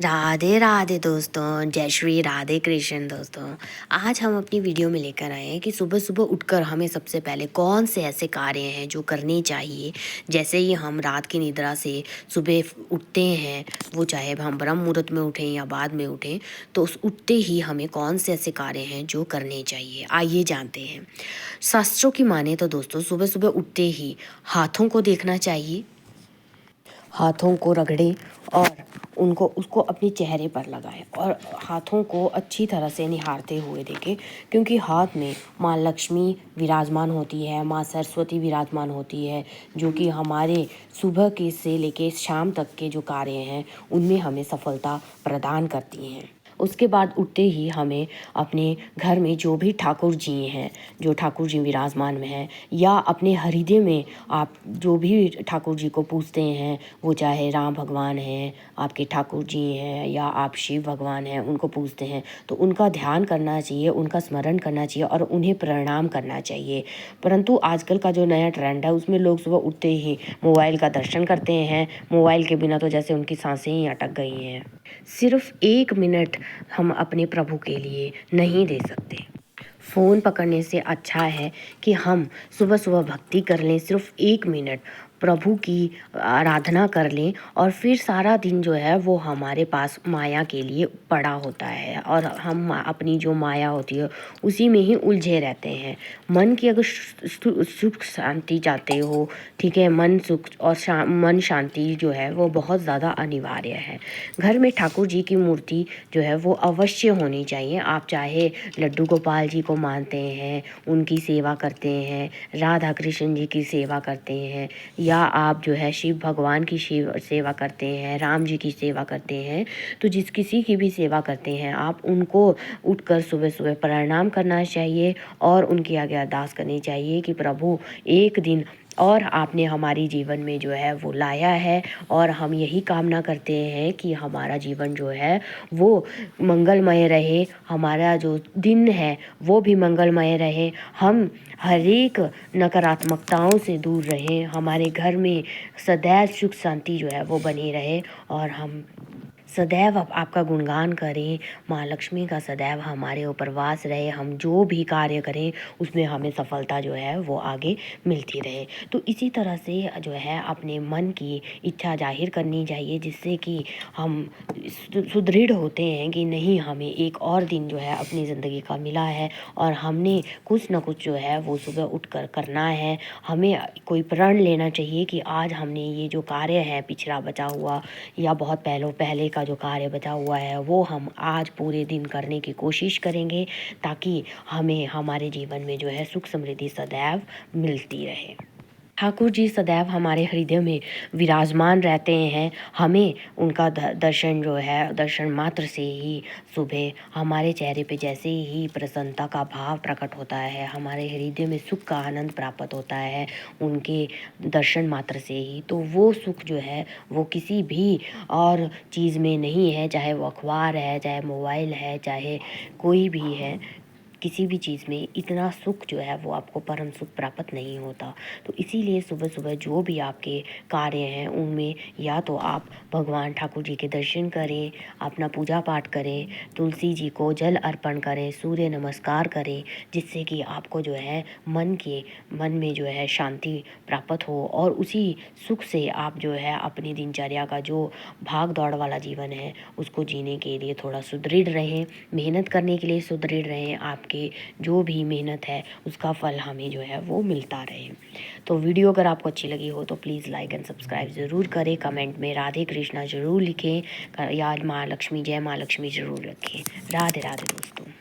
राधे राधे दोस्तों, जय श्री राधे कृष्ण दोस्तों। आज हम अपनी वीडियो में लेकर आए हैं कि सुबह सुबह उठकर हमें सबसे पहले कौन से ऐसे कार्य हैं जो करने चाहिए। जैसे ही हम रात की निद्रा से सुबह उठते हैं, वो चाहे हम ब्रह्म मुहूर्त में उठें या बाद में उठें, तो उस उठते ही हमें कौन से ऐसे कार्य हैं जो करने चाहिए। आइए जानते हैं। शास्त्रों की माने तो दोस्तों सुबह सुबह उठते ही हाथों को देखना चाहिए, हाथों को रगड़ें और उसको अपने चेहरे पर लगाएं और हाथों को अच्छी तरह से निहारते हुए देखें, क्योंकि हाथ में माँ लक्ष्मी विराजमान होती है, माँ सरस्वती विराजमान होती है, जो कि हमारे सुबह के से लेके शाम तक के जो कार्य हैं उनमें हमें सफलता प्रदान करती हैं। उसके बाद उठते ही हमें अपने घर में जो भी ठाकुर जी हैं, जो ठाकुर जी विराजमान में हैं, या अपने हृदय में आप जो भी ठाकुर जी को पूजते हैं, वो चाहे राम भगवान हैं, आपके ठाकुर जी हैं, या आप शिव भगवान हैं, उनको पूजते हैं, तो उनका ध्यान करना चाहिए, उनका स्मरण करना चाहिए और उन्हें प्रणाम करना चाहिए। परंतु आजकल का जो नया ट्रेंड है उसमें लोग सुबह उठते ही मोबाइल का दर्शन करते हैं। मोबाइल के बिना तो जैसे उनकी सांसें ही अटक गई हैं। सिर्फ 1 मिनट हम अपने प्रभु के लिए नहीं दे सकते। फ़ोन पकड़ने से अच्छा है कि हम सुबह सुबह भक्ति कर लें, सिर्फ 1 मिनट प्रभु की आराधना कर लें, और फिर सारा दिन जो है वो हमारे पास माया के लिए पड़ा होता है और हम अपनी जो माया होती है उसी में ही उलझे रहते हैं। मन की अगर सुख शांति चाहते हो, ठीक है, मन सुख और मन शांति जो है वो बहुत ज़्यादा अनिवार्य है। घर में ठाकुर जी की मूर्ति जो है वो अवश्य होनी चाहिए। आप चाहे लड्डू गोपाल जी को मानते हैं, उनकी सेवा करते हैं, राधा कृष्ण जी की सेवा करते हैं, या आप जो है शिव भगवान की सेवा करते हैं, राम जी की सेवा करते हैं, तो जिस किसी की भी सेवा करते हैं आप उनको उठकर सुबह सुबह प्रणाम करना चाहिए और उनके आगे अरदास करनी चाहिए कि प्रभु एक दिन और आपने हमारी जीवन में जो है वो लाया है, और हम यही कामना करते हैं कि हमारा जीवन जो है वो मंगलमय रहे, हमारा जो दिन है वो भी मंगलमय रहे, हम हर एक नकारात्मकताओं से दूर रहें, हमारे घर में सदैव सुख शांति जो है वो बनी रहे, और हम सदैव आपका गुणगान करें, माँ लक्ष्मी का सदैव हमारे ऊपर वास रहे, हम जो भी कार्य करें उसमें हमें सफलता जो है वो आगे मिलती रहे। तो इसी तरह से जो है अपने मन की इच्छा जाहिर करनी चाहिए, जिससे कि हम सुदृढ़ होते हैं कि नहीं, हमें एक और दिन जो है अपनी ज़िंदगी का मिला है और हमने कुछ ना कुछ जो है वो सुबह उठकर करना है। हमें कोई प्रण लेना चाहिए कि आज हमने ये जो कार्य है पिछड़ा बचा हुआ या बहुत पहले का जो कार्य बचा हुआ है वो हम आज पूरे दिन करने की कोशिश करेंगे, ताकि हमें हमारे जीवन में जो है सुख समृद्धि सदैव मिलती रहे। ठाकुर जी सदैव हमारे हृदय में विराजमान रहते हैं। हमें उनका दर्शन जो है, दर्शन मात्र से ही सुबह हमारे चेहरे पे जैसे ही प्रसन्नता का भाव प्रकट होता है, हमारे हृदय में सुख का आनंद प्राप्त होता है उनके दर्शन मात्र से ही। तो वो सुख जो है वो किसी भी और चीज़ में नहीं है, चाहे वो अखबार है, चाहे मोबाइल है, चाहे कोई भी है, किसी भी चीज़ में इतना सुख जो है वो आपको परम सुख प्राप्त नहीं होता। तो इसीलिए सुबह सुबह जो भी आपके कार्य हैं उनमें या तो आप भगवान ठाकुर जी के दर्शन करें, अपना पूजा पाठ करें, तुलसी जी को जल अर्पण करें, सूर्य नमस्कार करें, जिससे कि आपको जो है मन में जो है शांति प्राप्त हो, और उसी सुख से आप जो है अपनी दिनचर्या का जो भाग दौड़ वाला जीवन है उसको जीने के लिए थोड़ा सुदृढ़ रहें, मेहनत करने के लिए सुदृढ़ रहें। आपके जो भी मेहनत है उसका फल हमें जो है वो मिलता रहे। तो वीडियो अगर आपको अच्छी लगी हो तो प्लीज़ लाइक एंड सब्सक्राइब ज़रूर करें, कमेंट में राधे कृष्णा ज़रूर लिखें, याद माँ लक्ष्मी, जय माँ लक्ष्मी ज़रूर रखें। राधे राधे दोस्तों।